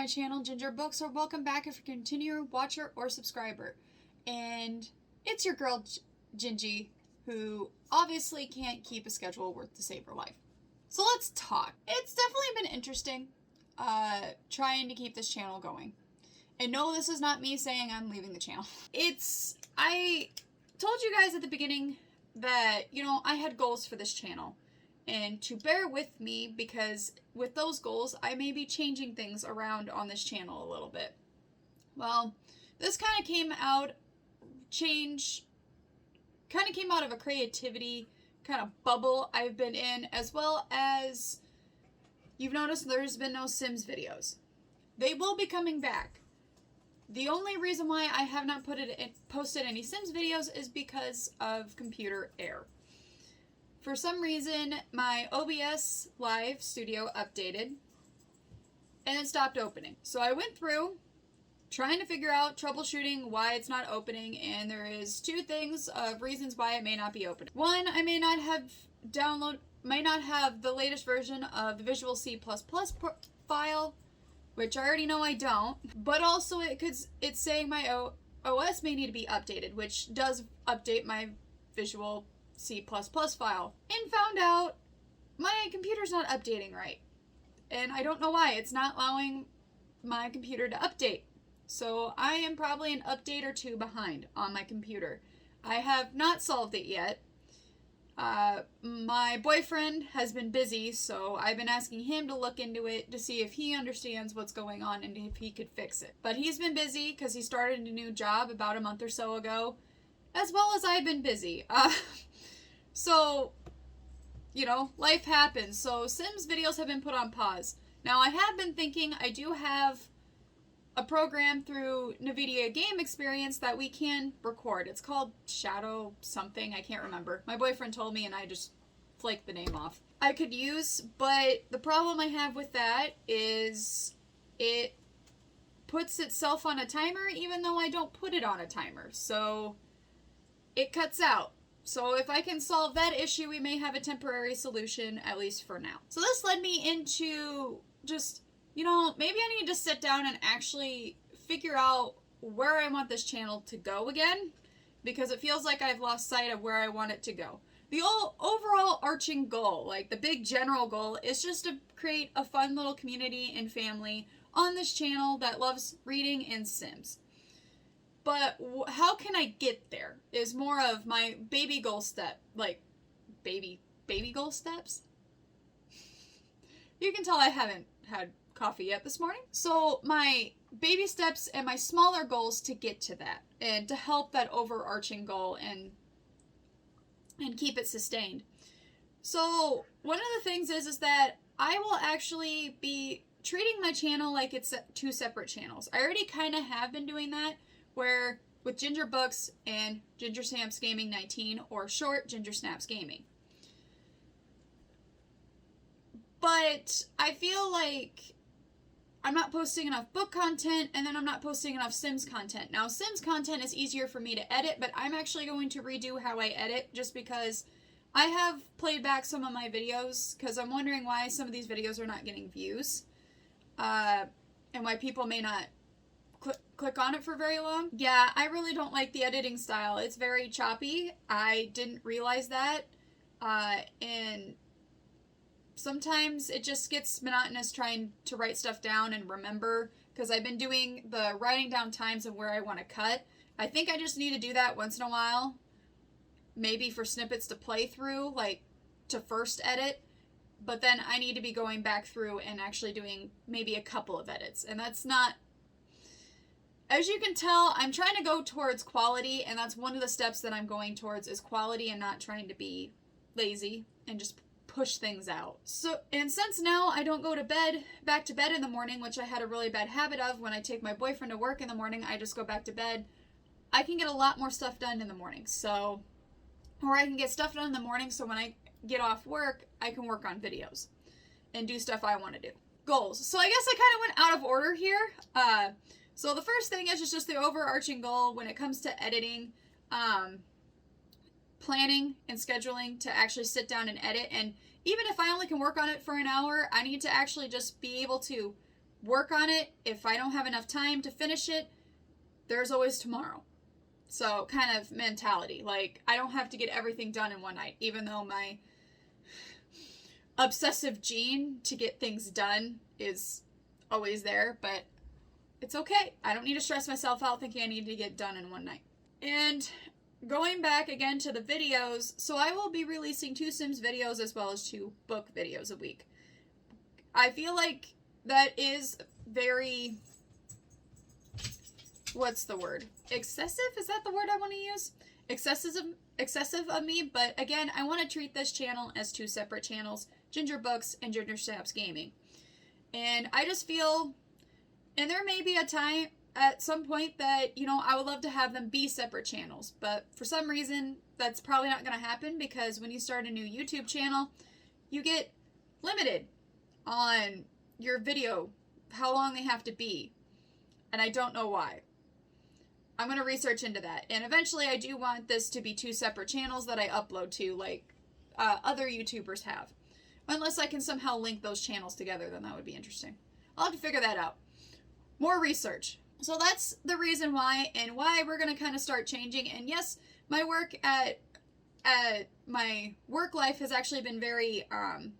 channel, Ginger Books, or welcome back if you're a continuing watcher or subscriber. And it's your girl, Gingy, who obviously can't keep a schedule worth to save her life. So let's talk. It's definitely been interesting trying to keep this channel going. And no, this is not me saying I'm leaving the channel. I told you guys at the beginning that, I had goals for this channel. And to bear with me, because with those goals, I may be changing things around on this channel a little bit. Well, this kind of came out of a creativity kind of bubble I've been in, as well as you've noticed there's been no Sims videos. They will be coming back. The only reason why I have not posted any Sims videos is because of computer error. For some reason, my OBS Live Studio updated and it stopped opening. So I went through trying to figure out, troubleshooting why it's not opening, and there is two things of reasons why it may not be opening. One, I may not have the latest version of the Visual C++ file, which I already know I don't, but also it's saying my OS may need to be updated, which does update my Visual C++ file, and found out my computer's not updating right. And I don't know why. It's not allowing my computer to update. So I am probably an update or two behind on my computer. I have not solved it yet. My boyfriend has been busy, so I've been asking him to look into it to see if he understands what's going on and if he could fix it. But he's been busy because he started a new job about a month or so ago, as well as I've been busy. So, life happens. So Sims videos have been put on pause. Now, I have been thinking I do have a program through NVIDIA Game Experience that we can record. It's called Shadow something. I can't remember. My boyfriend told me and I just flaked the name off. I could use, but the problem I have with that is it puts itself on a timer even though I don't put it on a timer. So it cuts out. So if I can solve that issue, we may have a temporary solution, at least for now. So this led me into just, maybe I need to sit down and actually figure out where I want this channel to go again, because it feels like I've lost sight of where I want it to go. The overall arching goal, like the big general goal, is just to create a fun little community and family on this channel that loves reading and Sims. But how can I get there is more of my baby goal step, like baby goal steps. You can tell I haven't had coffee yet this morning. So my baby steps and my smaller goals to get to that and to help that overarching goal and keep it sustained. So one of the things is that I will actually be treating my channel like it's two separate channels. I already kind of have been doing that, where with Ginger Books and Ginger Snaps Gaming 19, or short Ginger Snaps Gaming. But I feel like I'm not posting enough book content, and then I'm not posting enough Sims content. Now, Sims content is easier for me to edit, but I'm actually going to redo how I edit, just because I have played back some of my videos, because I'm wondering why some of these videos are not getting views, and why people may not click on it for very long. Yeah, I really don't like the editing style. It's very choppy. I didn't realize that, and sometimes it just gets monotonous trying to write stuff down and remember, because I've been doing the writing down times of where I want to cut. I think I just need to do that once in a while, maybe for snippets to play through, like to first edit, but then I need to be going back through and actually doing maybe a couple of edits, and that's not, as you can tell, I'm trying to go towards quality, and that's one of the steps that I'm going towards, is quality and not trying to be lazy and just push things out. So, and since now I don't go back to bed in the morning, which I had a really bad habit of when I take my boyfriend to work in the morning, I just go back to bed, I can get a lot more stuff done in the morning. So, or I can get stuff done in the morning so when I get off work, I can work on videos and do stuff I want to do. Goals. So I guess I kind of went out of order here. So the first thing is just the overarching goal when it comes to editing, planning and scheduling, to actually sit down and edit. And even if I only can work on it for an hour, I need to actually just be able to work on it. If I don't have enough time to finish it, there's always tomorrow. So kind of mentality. Like, I don't have to get everything done in one night, even though my obsessive gene to get things done is always there, but it's okay. I don't need to stress myself out thinking I need to get done in one night. And going back again to the videos, so I will be releasing 2 Sims videos as well as 2 book videos a week. I feel like that is very, what's the word? Excessive? Is that the word I want to use? Excessive of me, but again, I want to treat this channel as 2 separate channels, Ginger Books and Ginger Snaps Gaming. And I just feel, and there may be a time at some point that, you know, I would love to have them be separate channels, but for some reason that's probably not going to happen, because when you start a new YouTube channel, you get limited on your video, how long they have to be, and I don't know why. I'm going to research into that, and eventually I do want this to be 2 separate channels that I upload to, like other YouTubers have. Unless I can somehow link those channels together, then that would be interesting. I'll have to figure that out. More research. So that's the reason why, and why we're going to kind of start changing. And yes, my work at my work life has actually been very, kind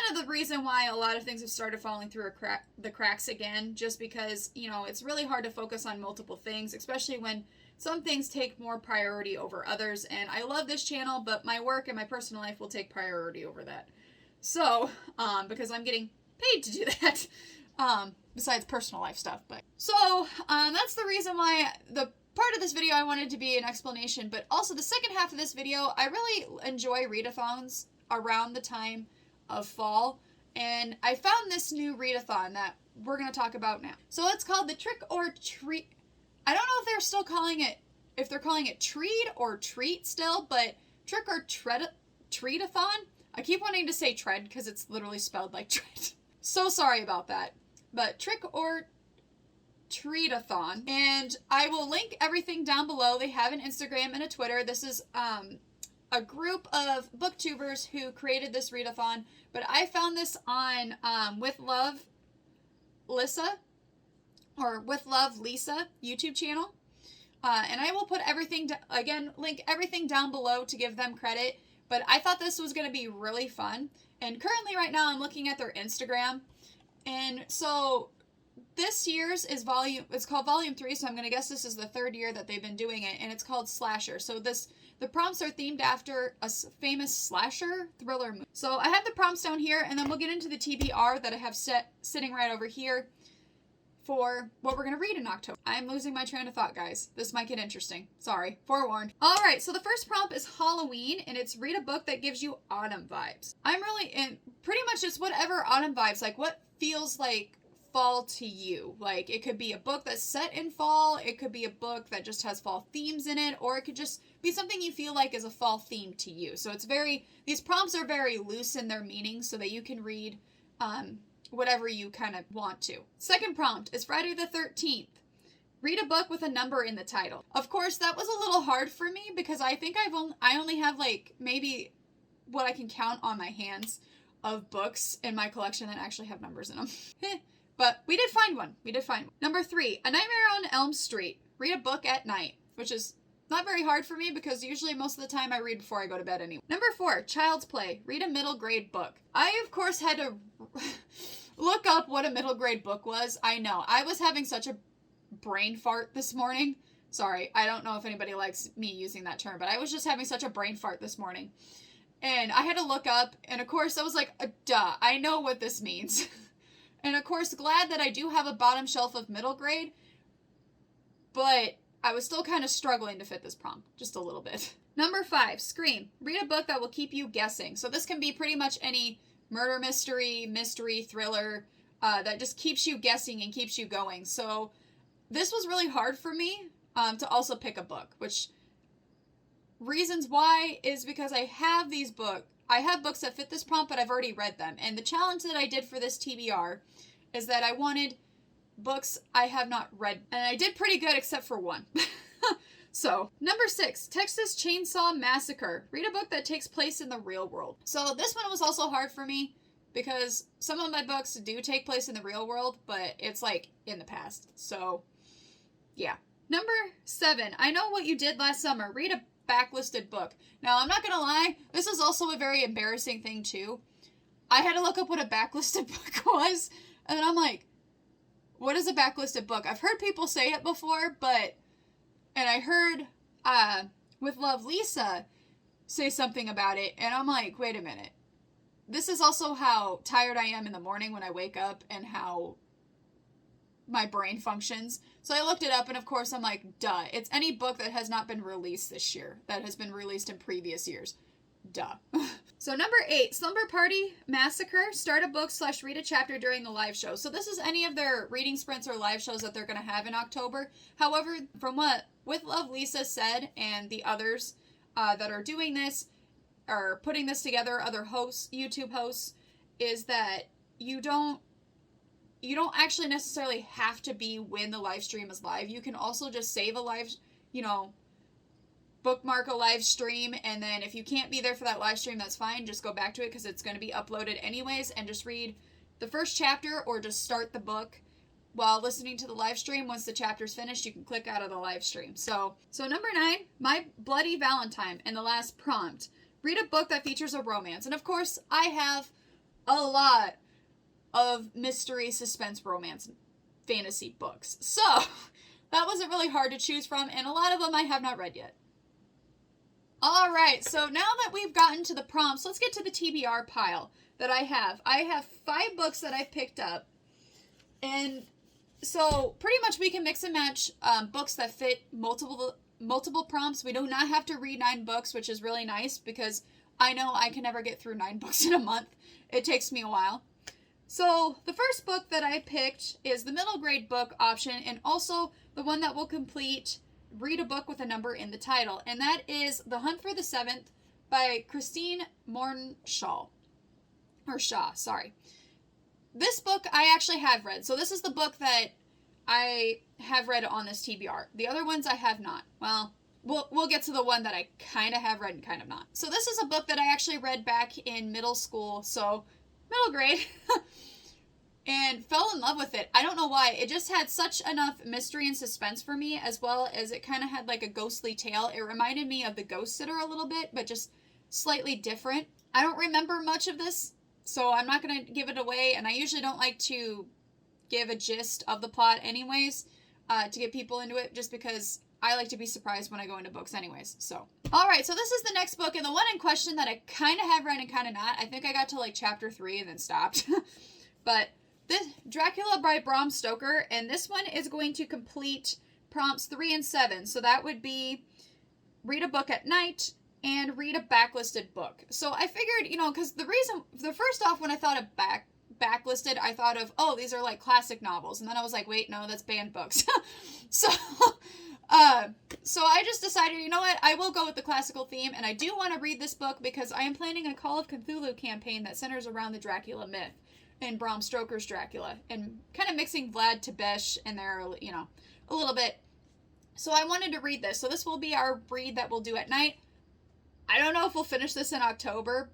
of the reason why a lot of things have started falling through the cracks again, just because, you know, it's really hard to focus on multiple things, especially when some things take more priority over others. And I love this channel, but my work and my personal life will take priority over that. So, because I'm getting paid to do that, besides personal life stuff. But so, that's the reason why the part of this video I wanted to be an explanation, but also the second half of this video, I really enjoy readathons around the time of fall, and I found this new readathon that we're going to talk about now. So it's called the Trick or Treat. I don't know if they're still calling it, if they're calling it Treat or Treat still, but Trick or Treadathon. I keep wanting to say tread because it's literally spelled like tread. So sorry about that. But Trick or Treadathon. And I will link everything down below. They have an Instagram and a Twitter. This is a group of booktubers who created this readathon. But I found this on With Love Lisa, or With Love Lisa YouTube channel. And I will put everything, again, link everything down below to give them credit. But I thought this was going to be really fun. And currently right now I'm looking at their Instagram. And so this year's is it's called Volume 3, so I'm going to guess this is the 3rd year that they've been doing it. And it's called Slasher. So the prompts are themed after a famous slasher thriller movie. So I have the prompts down here, and then we'll get into the TBR that I have sitting right over here for what we're going to read in October. I'm losing my train of thought, guys. This might get interesting. Sorry. Forewarned. Alright, so the first prompt is Halloween, and it's read a book that gives you autumn vibes. I'm really in pretty much just whatever autumn vibes, like what feels like fall to you. Like, it could be a book that's set in fall, it could be a book that just has fall themes in it, or it could just be something you feel like is a fall theme to you. So it's these prompts are very loose in their meaning so that you can read whatever you kind of want to. Second prompt is Friday the 13th. Read a book with a number in the title. Of course, that was a little hard for me because I think I only have like maybe what I can count on my hands of books in my collection that actually have numbers in them. But we did find one. Number 3, A Nightmare on Elm Street. Read a book at night, which is not very hard for me because usually most of the time I read before I go to bed anyway. Number 4, Child's Play. Read a middle grade book. I, of course, had to look up what a middle grade book was. I know. I was having such a brain fart this morning. Sorry, I don't know if anybody likes me using that term, but I was just having such a brain fart this morning. And I had to look up, and of course I was like, duh, I know what this means. And of course, glad that I do have a bottom shelf of middle grade, but I was still kind of struggling to fit this prompt, just a little bit. Number 5, Scream. Read a book that will keep you guessing. So this can be pretty much any murder mystery, thriller, that just keeps you guessing and keeps you going. So this was really hard for me to also pick a book, which reasons why is because I have these books. I have books that fit this prompt, but I've already read them. And the challenge that I did for this TBR is that I wanted books I have not read. And I did pretty good except for one. So, number 6, Texas Chainsaw Massacre. Read a book that takes place in the real world. So this one was also hard for me because some of my books do take place in the real world, but it's like in the past. So, yeah. Number 7. I know what you did last summer. Read a backlisted book. Now, I'm not going to lie. This is also a very embarrassing thing, too. I had to look up what a backlisted book was. And I'm like, what is a backlisted book? I've heard people say it before, but... And I heard, with Love Lisa, say something about it. And I'm like, wait a minute. This is also how tired I am in the morning when I wake up and how my brain functions. So I looked it up, and of course I'm like, duh. It's any book that has not been released this year, that has been released in previous years. Duh. So number 8, Slumber Party Massacre. Start a book / read a chapter during the live show. So this is any of their reading sprints or live shows that they're going to have in October. However, from what With Love Lisa said and the others that are doing this, or putting this together, other hosts, YouTube hosts, is that you don't actually necessarily have to be when the live stream is live. You can also just save a live, bookmark a live stream, and then if you can't be there for that live stream, that's fine. Just go back to it because it's going to be uploaded anyways, and just read the first chapter or just start the book while listening to the live stream. Once the chapter's finished, you can click out of the live stream. So number 9, My Bloody Valentine and the Last Prompt. Read a book that features a romance. And of course, I have a lot of mystery, suspense, romance, fantasy books. So that wasn't really hard to choose from, and a lot of them I have not read yet. Alright, so now that we've gotten to the prompts, let's get to the TBR pile that I have. I have 5 books that I've picked up, and so pretty much we can mix and match books that fit multiple prompts. We do not have to read 9 books, which is really nice because I know I can never get through 9 books in a month. It takes me a while. So the first book that I picked is the middle grade book option, and also the one that will complete read a book with a number in the title, and that is The Hunt for the Seventh by Christine Mornshaw. Or Shaw, sorry. This book I actually have read. So this is the book that I have read on this TBR. The other ones I have not. Well, we'll get to the one that I kind of have read and kind of not. So this is a book that I actually read back in middle school, so middle grade, and fell in love with it. I don't know why. It just had such enough mystery and suspense for me, as well as it kind of had like a ghostly tale. It reminded me of The Ghost Sitter a little bit, but just slightly different. I don't remember much of this, so I'm not going to give it away, and I usually don't like to give a gist of the plot anyways, to get people into it, just because I like to be surprised when I go into books anyways. So, alright, so this is the next book, and the one in question that I kind of have read and kind of not. I think I got to like chapter 3 and then stopped. But this Dracula by Bram Stoker, and this one is going to complete prompts 3 and 7. So that would be read a book at night and read a backlisted book. So I figured, because the first off, when I thought of backlisted, I thought of, oh, these are like classic novels. And then I was like, wait, no, that's banned books. So I just decided, you know what, I will go with the classical theme, and I do want to read this book because I am planning a Call of Cthulhu campaign that centers around the Dracula myth and Bram Stoker's Dracula, and kind of mixing Vlad Tepes in there, a little bit. So I wanted to read this. So this will be our read that we'll do at night. I don't know if we'll finish this in October,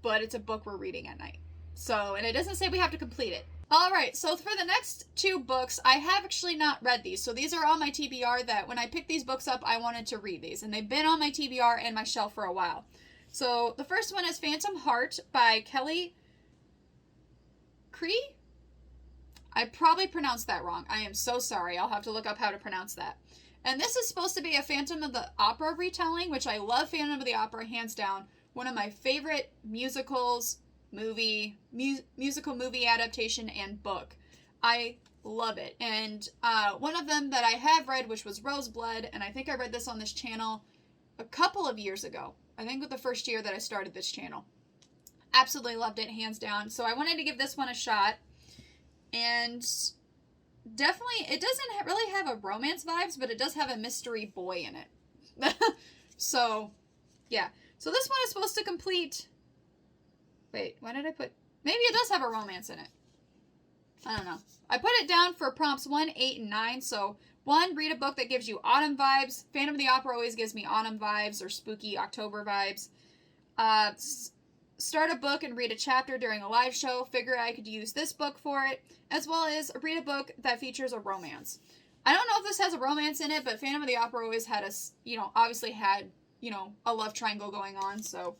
but it's a book we're reading at night. So, and it doesn't say we have to complete it. Alright, so for the next 2 books, I have actually not read these. So these are on my TBR that when I picked these books up, I wanted to read these. And they've been on my TBR and my shelf for a while. So the first one is Phantom Heart by Kelly Cree? I probably pronounced that wrong. I am so sorry. I'll have to look up how to pronounce that. And this is supposed to be a Phantom of the Opera retelling, which I love Phantom of the Opera, hands down. One of my favorite musicals, musical movie adaptation and book. I love it. And one of them that I have read, which was Roseblood, and I think I read this on this channel a couple of years ago. I think with the first year that I started this channel. Absolutely loved it, hands down. So I wanted to give this one a shot. And definitely, it doesn't really have a romance vibes, but it does have a mystery boy in it. So, yeah. So this one is supposed to complete... Wait, why did I put... Maybe it does have a romance in it. I don't know. I put it down for prompts 1, 8, and 9. So, 1, read a book that gives you autumn vibes. Phantom of the Opera always gives me autumn vibes or spooky October vibes. start a book and read a chapter during a live show. Figure I could use this book for it, as well as read a book that features a romance. I don't know if this has a romance in it, but Phantom of the Opera always had obviously had, a love triangle going on, so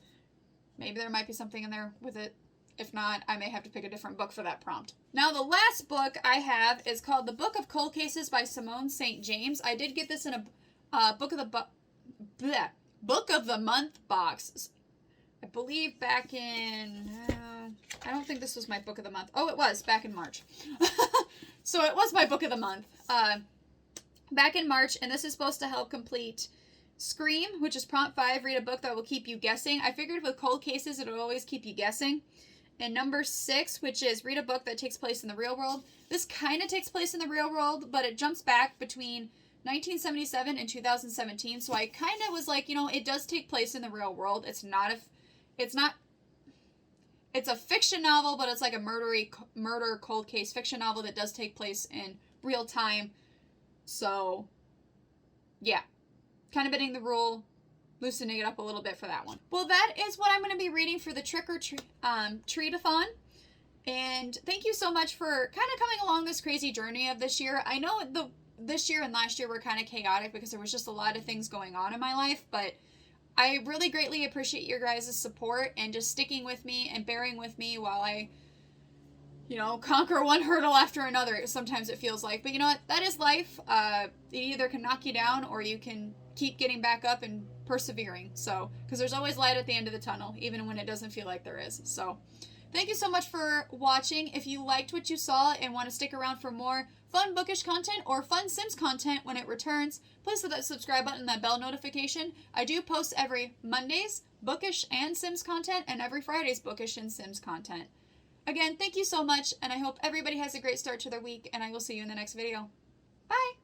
maybe there might be something in there with it. If not, I may have to pick a different book for that prompt. Now, the last book I have is called The Book of Cold Cases by Simone St. James. I did get this in a Book of the Month box. I believe back in... I don't think this was my Book of the Month. Oh, it was, back in March. So it was my Book of the Month. Back in March, and this is supposed to help complete Scream, which is prompt 5, read a book that will keep you guessing. I figured with cold cases, it would always keep you guessing. And number 6, which is read a book that takes place in the real world. This kind of takes place in the real world, but it jumps back between 1977 and 2017. So I kind of was like, it does take place in the real world. It's a fiction novel, but it's like a murder cold case fiction novel that does take place in real time. So, yeah. Kind of bending the rule, loosening it up a little bit for that one. Well, that is what I'm going to be reading for the Treadathon. And thank you so much for kind of coming along this crazy journey of this year. I know this year and last year were kind of chaotic because there was just a lot of things going on in my life, but I really greatly appreciate your guys' support and just sticking with me and bearing with me while I, conquer one hurdle after another. Sometimes it feels like, but you know what? That is life. It either can knock you down or you can keep getting back up and persevering. So, because there's always light at the end of the tunnel, even when it doesn't feel like there is. So, thank you so much for watching. If you liked what you saw and want to stick around for more fun bookish content or fun Sims content when it returns, please hit that subscribe button and that bell notification. I do post every Monday's bookish and Sims content and every Friday's bookish and Sims content. Again, thank you so much, and I hope everybody has a great start to their week, and I will see you in the next video.